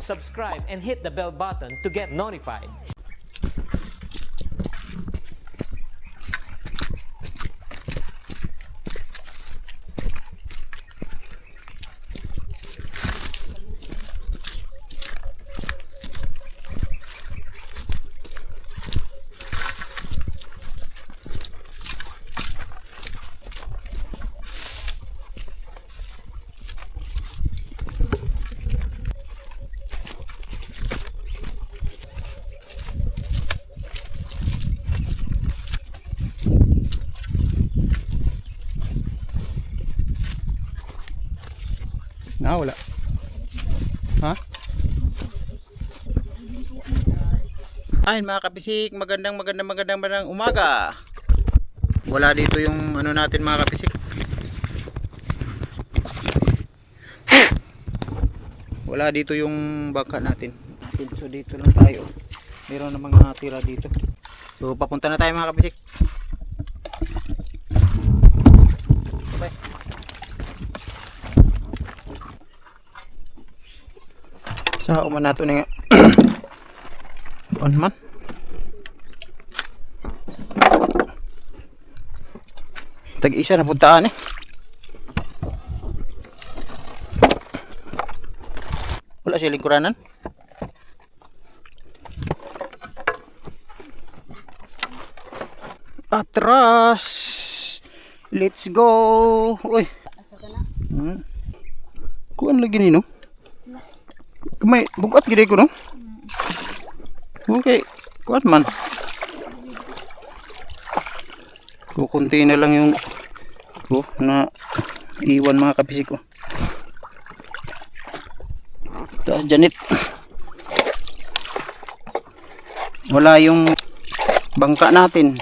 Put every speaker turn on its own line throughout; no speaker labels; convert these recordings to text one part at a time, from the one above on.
subscribe, and hit the bell button to get notified.
Wala. Ha? Ayun mga kapisik, magandang umaga. Wala dito yung ano natin mga kapisik. Wala dito yung bangka natin. So dito lang tayo. Meron namang natira dito. So papunta na tayo mga kapisik. Bye. Sa uman nato na nga. Doon man. Tag-isa na puntaan eh. Wala siya lingkuranan. Atras. Let's go. Uy. Kuan lagi ni no? May bukat gede ko no? Okay, kuat man. Kukunti na lang yung na iwan mga kapisik ko. Janit. Wala yung bangka natin.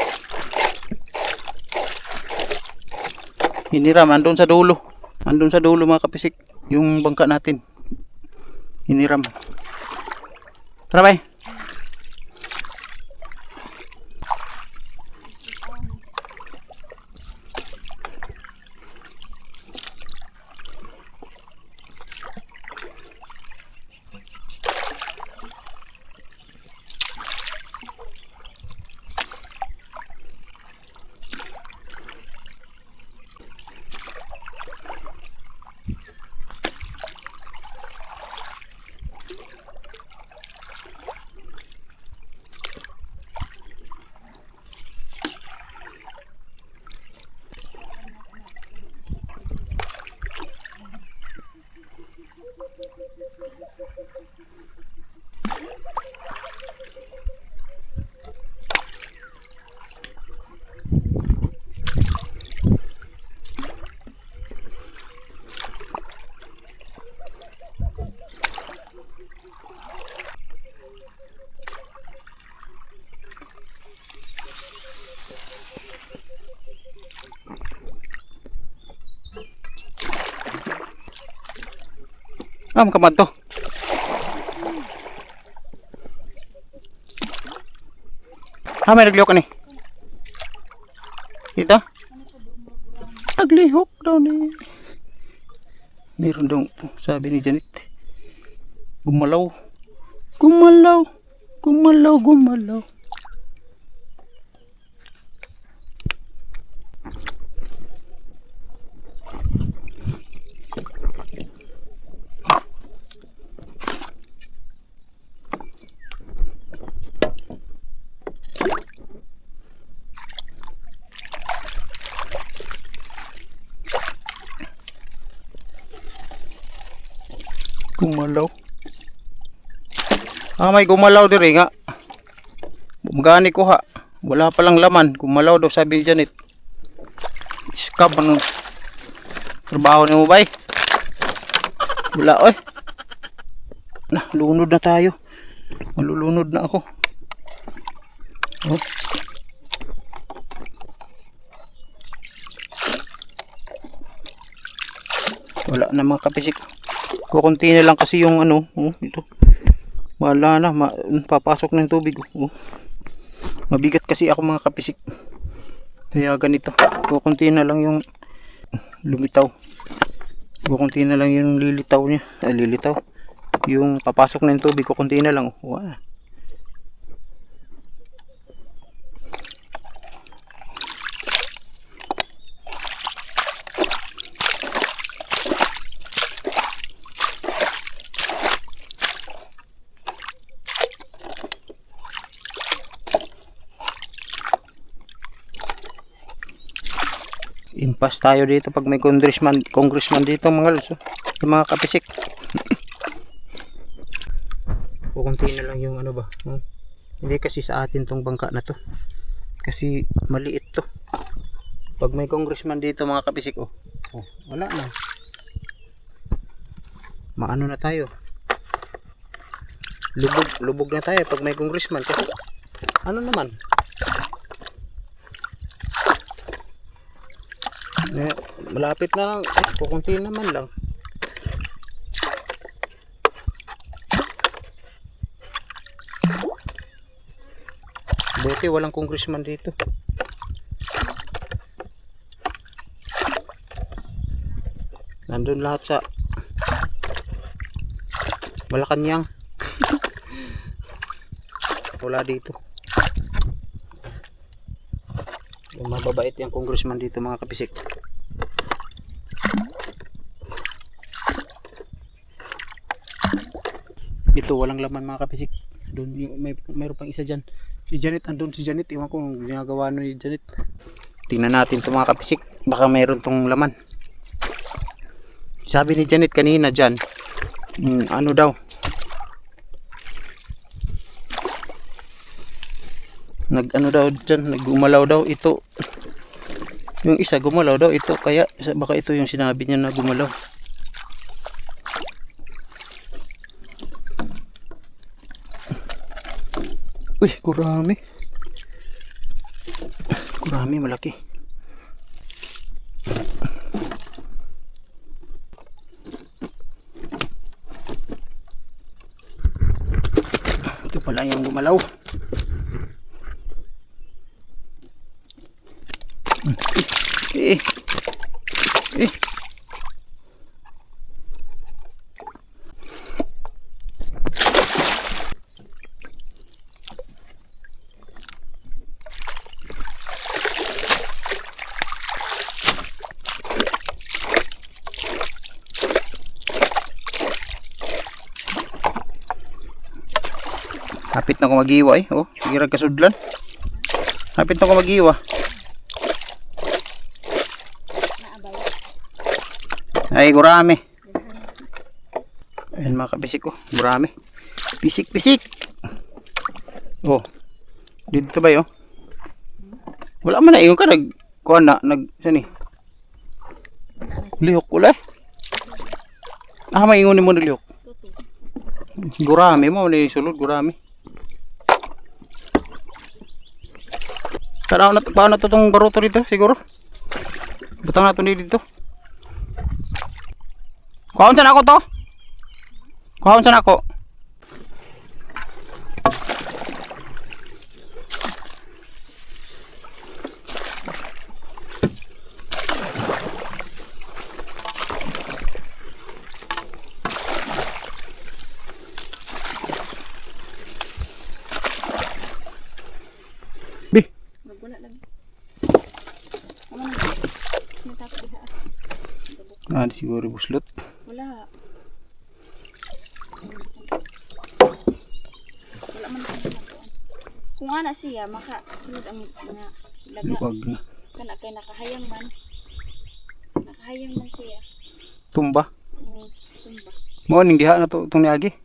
Hiniram andun sa dulo. Andun sa dulo mga kapisik yung bangka natin. Hiniram. Tara bay. Kamad to. May naglihok ka ni. Ito? Naglihok daw ni. Meron daw, sabi ni Janet. Gumalaw. Gumalaw. Gumalaw, gumalaw. Gumalaw. May gumalaw diri nga. Bumgani ko ha. Wala palang laman. Gumalaw daw sabi ni Janet. Iskab ano. Trabaho ni mo bay. Wala oy. Lunod na tayo. Malulunod na ako. Oh. Wala na mga kapisik. Kukunti na lang kasi yung ano, ito. Wala na, papasok na yung tubig. Mabigat kasi ako mga kapisik. Kaya ganito. Kukunti na lang yung lumitaw. Kukunti na lang yung lilitaw niya. Lilitaw. yung papasok na yung tubig, kukunti na lang. Wala. Impas tayo dito pag may congressman dito mga lods, oh. Yung mga kapisik. Kukunti na lang yung ano ba, oh. Hindi kasi sa atin tong bangka na to, kasi maliit to. Pag may congressman dito mga kapisik, oh, wala na, maano na tayo, lubog na tayo pag may congressman. Kasi ano naman, malapit na lang, kukunti naman lang. Buti walang congressman dito. Nandun lahat sa Malacanang. Wala dito. Yung mababait yung congressman dito mga kapisik. Ito walang laman mga kapisik. Doon mayroon pang isa dyan. Si Janet, andun si Janet. Iwan ko kung ginagawa ni Janet. Tingnan natin ito mga kapisik. Baka mayroon tong laman. Sabi ni Janet kanina dyan, ano daw, ano daw dyan, nagumalaw daw ito. Yung isa gumalaw daw ito. Kaya baka ito yung sinabi niya na gumalaw. Uy, kurami. Kurami, malaki. Ito pala yung gumalaw. Eh. Hapit na ko mag-iwa eh. Oh, sige ra kasudlan. Hapit na ko mag-iwa. Ay, gurami. Ayan mga kabisik ko. Gurami. Pisik. Oh. Dito ba yun? Wala man na. Iyon ka kuha na. Saan eh? Lihok ulay. May ingunin mo na lihok. Gurami mo. Sulod gurami. Paano to itong baruto dito siguro? Butang nato dito. Kuhaon saan ako to? Kuhaon saan ako? Bi.
Wala lang. Sinatapos diha.
Di siguro buslot.
Wala. Wala man sa natuan. Kung ana siya makasunod ang mga laga.
Luwag na.
Kana kay nakahayang man. Nakahayang man siya.
Tumba.
Tumba.
Mo ning diha na to itong niagi.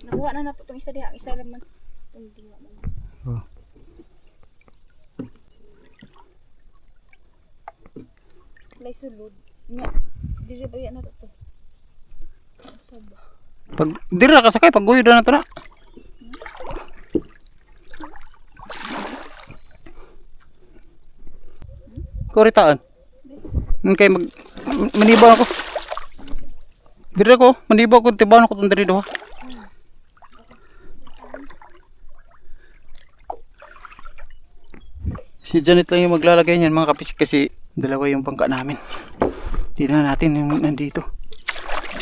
Nakuha na nato tong isa diha, isa lang man. Hindi man.
Oh.
Lay sulod. Nga, dili ba yan na to? Saba.
Pag dira ka sakay pag guyod na to na. Kuritaan. Kay manibaw ako. Dira ko, manibaw ko tibaw ko tong diri do ha. Si Janet lang yung maglalagay niyan mga kapisik kasi dalawa yung bangka namin. Tingnan natin yung nandito.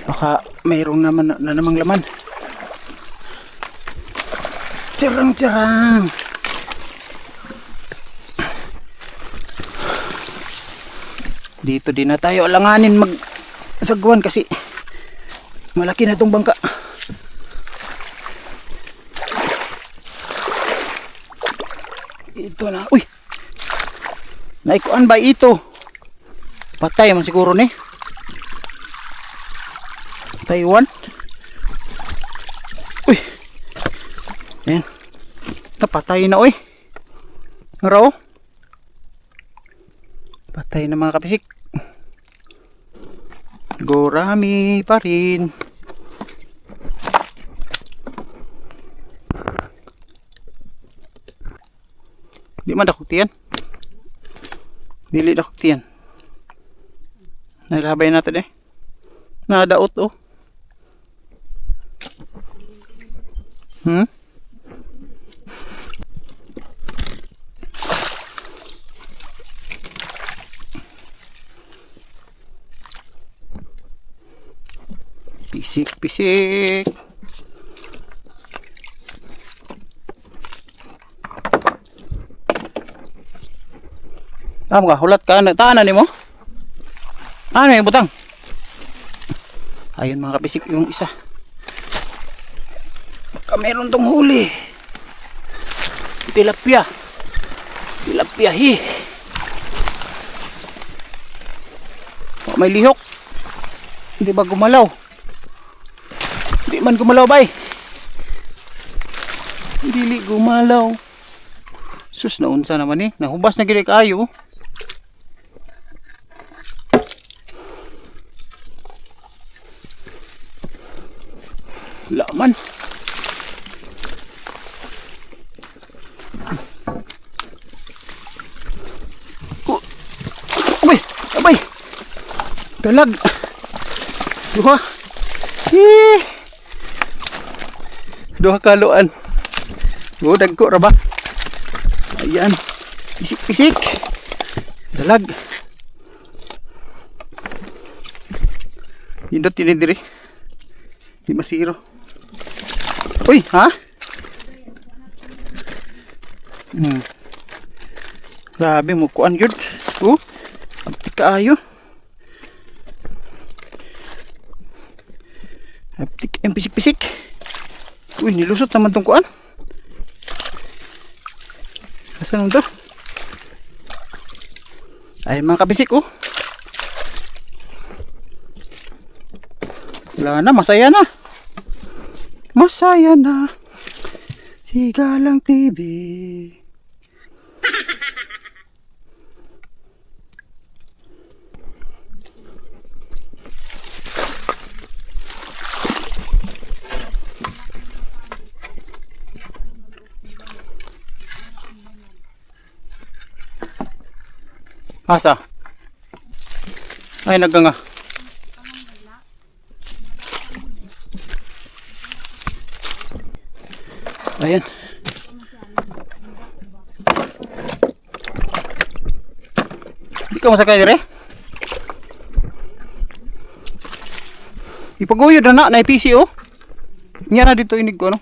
Baka mayroong naman na namang laman. Tsarang-tsarang. Dito din na tayo alanganin magsagwan kasi malaki na tong bangka. Ito na. Uy! Naikuan ba ito? Patay man siguro ni. Taiwan. Uy! Ayan. Napatay na, uy. Ngaraw. Patay na mga kapisik. Gurami pa rin. Di man dakutian. Dili dakutian. Nailabay natin eh. Nadaot oh. Pisik. Tama ka, hulat ka. Taanan ni mo? Ano yung butang? Ayun mga kapisik yung isa. Baka meron tong huli. Tilapia. Tilapiahi. Oh, may lihok. Hindi ba gumalaw? Hindi man gumalaw bay. Dili gumalaw. Sus naunsa naman eh. Nahubas na gini kayo. Laman. Abay. Dalag. Duha. Duha kaluan. Dagko ra ba? Ayan. Pisik. Dalag. Hindot ini diri. Di masiro. Uy, ha? Grabe mo kuan yun. Abtik kaayo. Abtik ang pisik-pisik. Uy, nilusot naman tong kuan. Asan to? Ay mga kabisik oh. Wala na, masaya na. Masaya na. Sigalang TV. Asa? Ay, naganga. Ayan. Di ka masakay dire? Ipaguyod na na PC oh. Nya na dito inig ko no.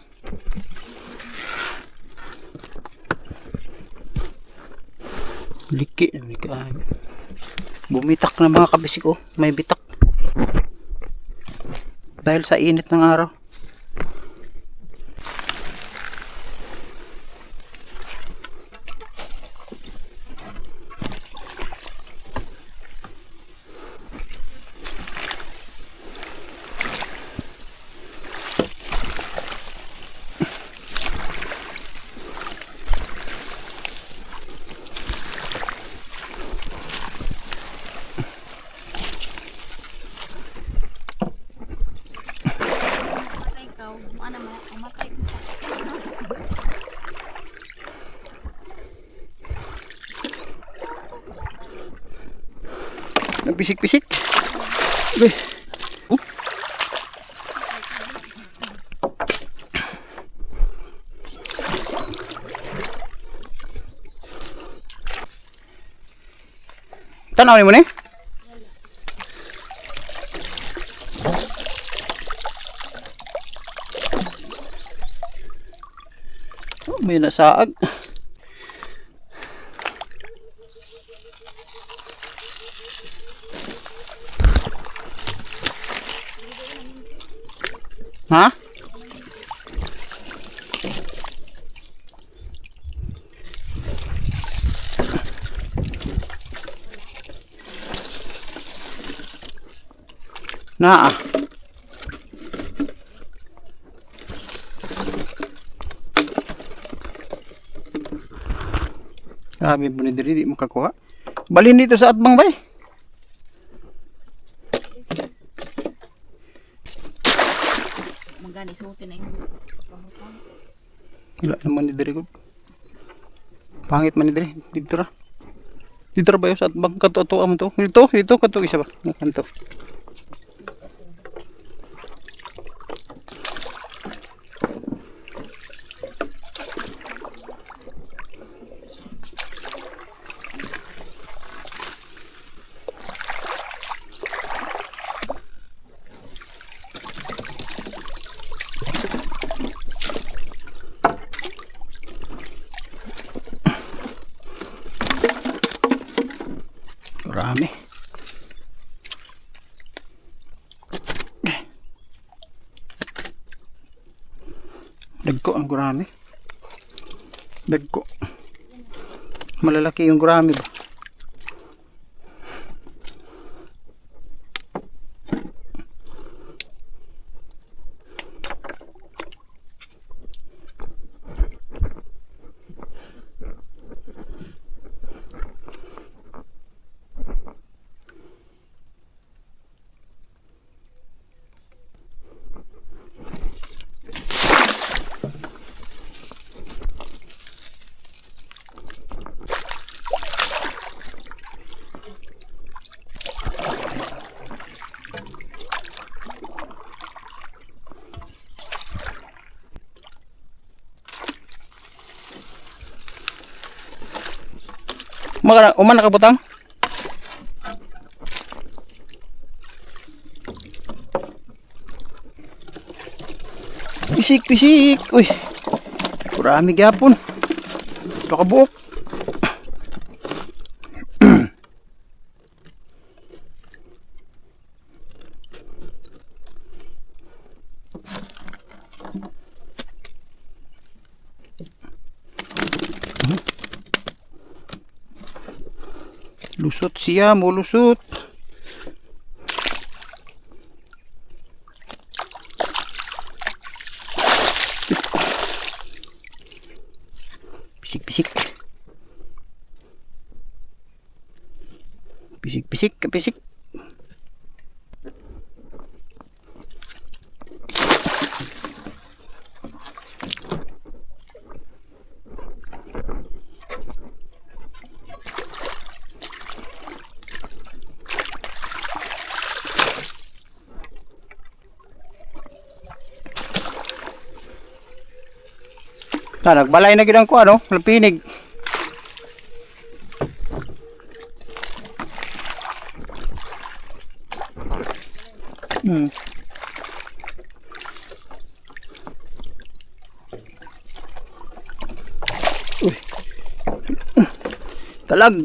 Liki na bumitak na mga kabisik oh. May bitak. Dahil sa init ng araw. Nagpisik-pisik. Tanaw ni mo ni? May nasaag. Ha? Naa. Grabe po ni diri, di makakuha. Balin dito sa atbang bay.
Magani suti na yung
Wala naman ni diri ko. Pangit man ni diri, dito ra. Dito ra ba yun sa atbang kato mo to? Dito kato isa ba? Kanto. Marami. Dagko ang gurami. Dagko. Malalaki yung gurami ba? Uman nakabutang? Pisik. Uy. Kurami gyapon. Nakabuok. Lusot siya, mulusot. Pisik. Pisik. Nagbalay na gid ang kuha no, lapinig. Uy. Talag.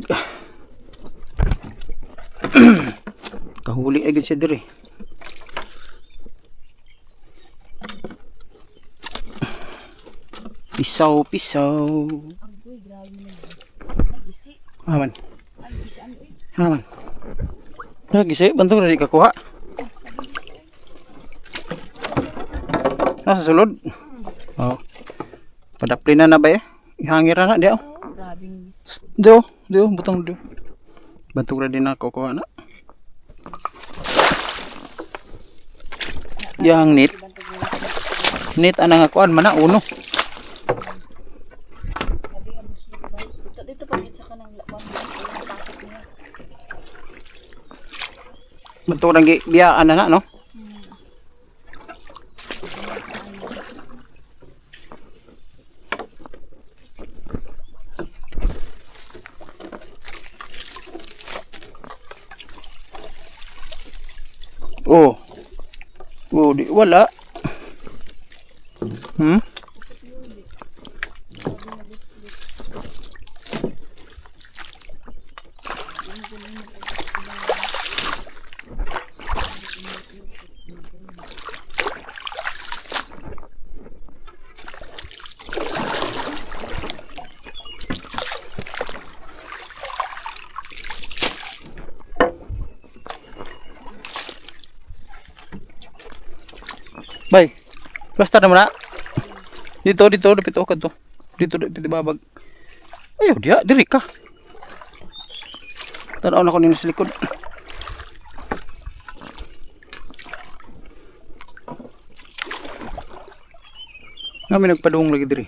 Kahuli agad siya diri. Pisaw.
Agoy, grabe mo na. Isi.
Aman.
Isi ano eh.
Aman. Nagisi, bantong na di kakuha. Nasa sulod. Oh. Padaplina na ba eh? Ihangira na diya.
Oh, grabing isi.
Diyo, butang diyo. Bantong na din na kukuha na. Yang nit. Nit anang akuan mana uno.
Dito pa sa kanang lakwan ng packet niya.
Bantong nang biyaan na no? Oh, di wala. Plaster naman na. Dito, dapit ako to. Dito, dapit babag. Ayaw, diri ka. Tanaw na ko nila sa likod. Kami nagpadung lagi diri.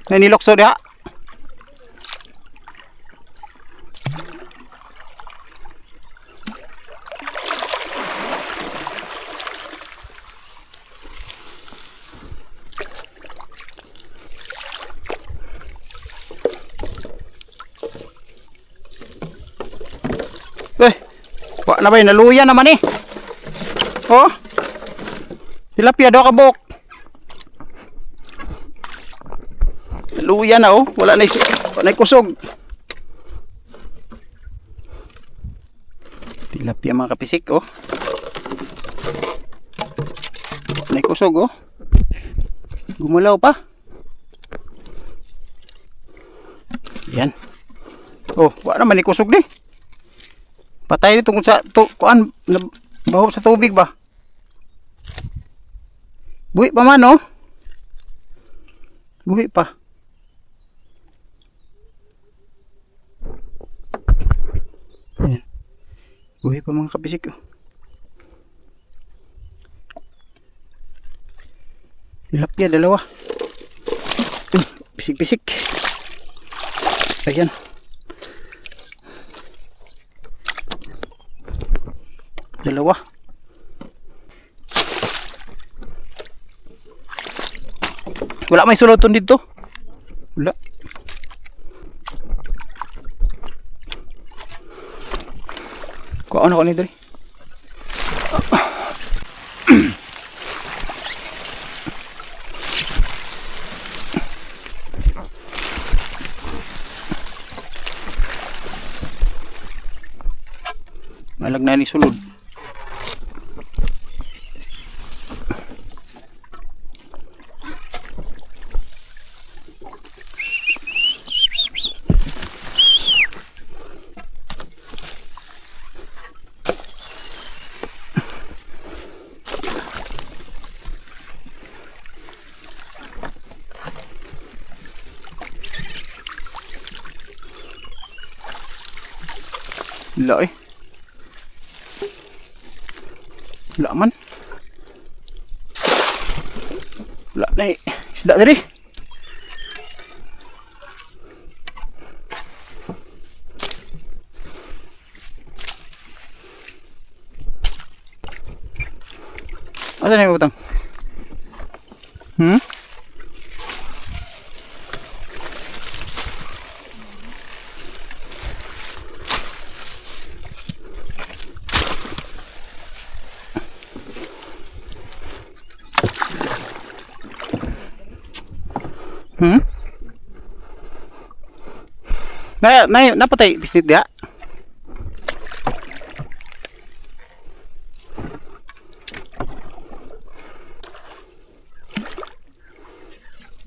Nanilokso dia. Wak na ba yun? Naluya naman eh. Oh. Tilapia daw kabok. Naluya na oh. Wala na kusog. Tilapia mga kapisik oh. Wala na kusog oh. Gumulaw pa. Yan. Oh, wala naman ikusog di. Patay dito kung sa kuan baho sa tubig ba. Buhi pa man oh. Buhi pa. Ayan. Buhi pa mga kapisik oh. Tilapia dalawa. Pisik-pisik. Ayan. Dalawa. Wala may suluton dito. Wala. Kuha na ko ni diri. Malag na ni sulod. Wala eh. Wala man. Wala na eh. Isda diri. Asa na yung utang? Napatay bisnit dia.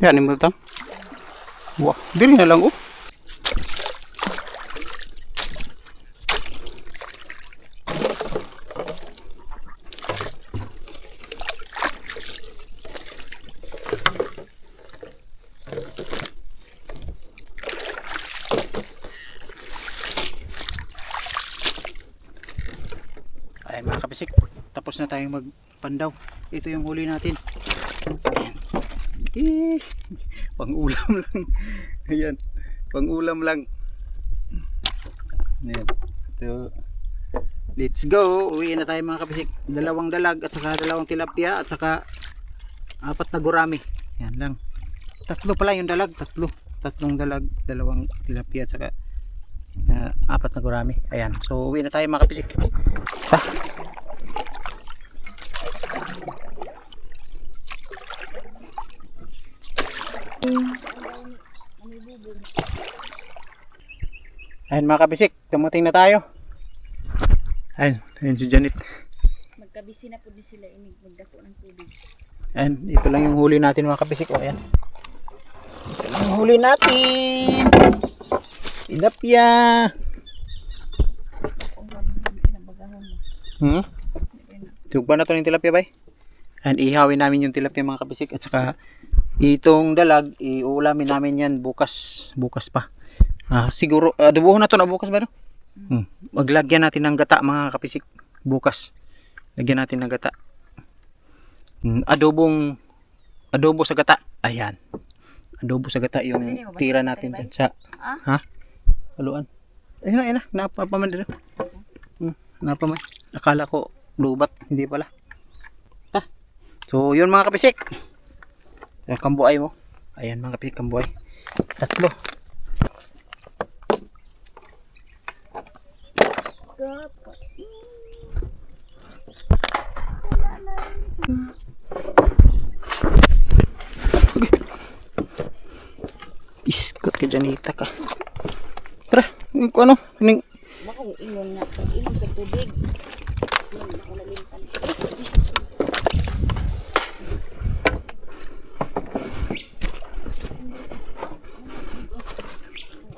Yan ni mo tang. Wah, dili na lang oh. Ay mga kapisik, tapos na tayong magpandaw. Ito yung huli natin. Pang-ulam lang. Ayan, pang-ulam lang. Ayan. So, let's go. Uwi na tayo mga kapisik. 2 dalag at saka 2 tilapia at saka 4 na gurami. Ayan lang. 3 pala yung dalag. 3 dalag, 2 tilapia at saka Apat na gurami. Ayan. So uwi na tayo mga kapisik. Ta. Ayan mga kapisik, dumating na tayo. Ayan si Janet.
Magkabisi na po din sila inig magdako ng tubig.
Ayan, ito lang yung huli natin mga kapisik. O ayan. Ito lang yung huli natin. Tilapia. Tugba na to ng tilapia bay. Ayan, ihawin namin yung tilapia mga kapisik. At saka itong dalag, iulamin namin yan bukas. Bukas pa. Siguro, adobohon na to na bukas ba no? Maglagyan natin ng gata mga kapisik. Bukas. Lagyan natin ng gata. Adobo sa gata. Ayan. Adobo sa gata yung tira natin dyan sa... Ha? Haluan. Ayun na. Napapaman din. Napaman. Akala ko lubat. Hindi pala. So, yun mga kapisik. Yung kambuay mo. Ayan mga kapisik, kambuay. 3. Iskot ka Janita ka. Tara, kung ano? Kaning...
Baka ingon nga. Inom sa tubig. Ako nalimpan.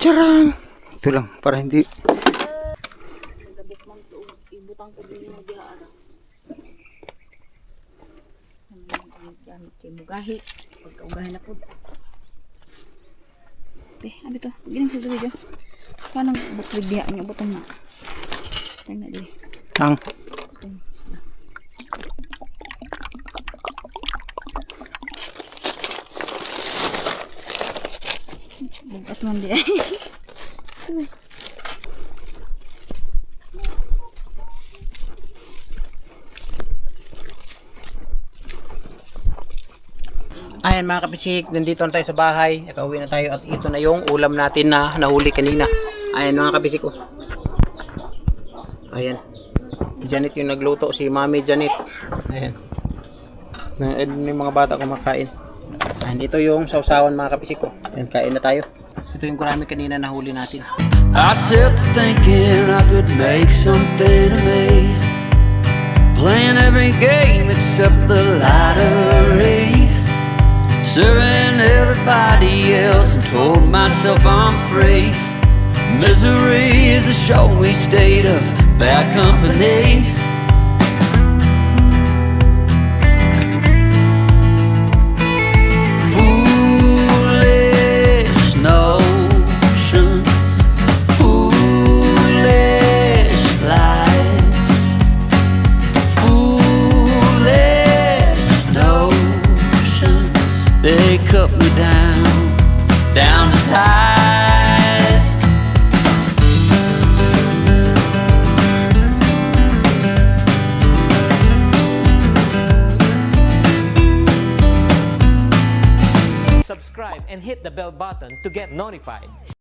Charang! Ito lang, para hindi...
Magabok man to. Ibutang ko din yung dihaara. Ang gamit kay mugahi. Pagkaugahan na po. Abi to. Ginim sa tubig. Paano buklig diha niya butang na. Tang na di.
Ang...
Bugat man di.
Ayan mga kapisik, nandito na tayo sa bahay. Nakauwi na tayo at ito na yung ulam natin na nahuli kanina. Ayan mga kapisik oh. Ayan. Janet yung nagluto, si Mami Janet. Ayan. Yung mga bata kumakain. Ayan, ito yung sausawan mga kapisik oh. Ayan, kain na tayo. Ito yung gurami kanina nahuli natin.
I set to thinking I could make something of me, playing every game except the lottery, serving everybody else and told myself I'm free. Misery is a showy state of bad company. Foolish notions, foolish life, foolish notions. They cut me down to size.
Subscribe and hit the bell button to get notified.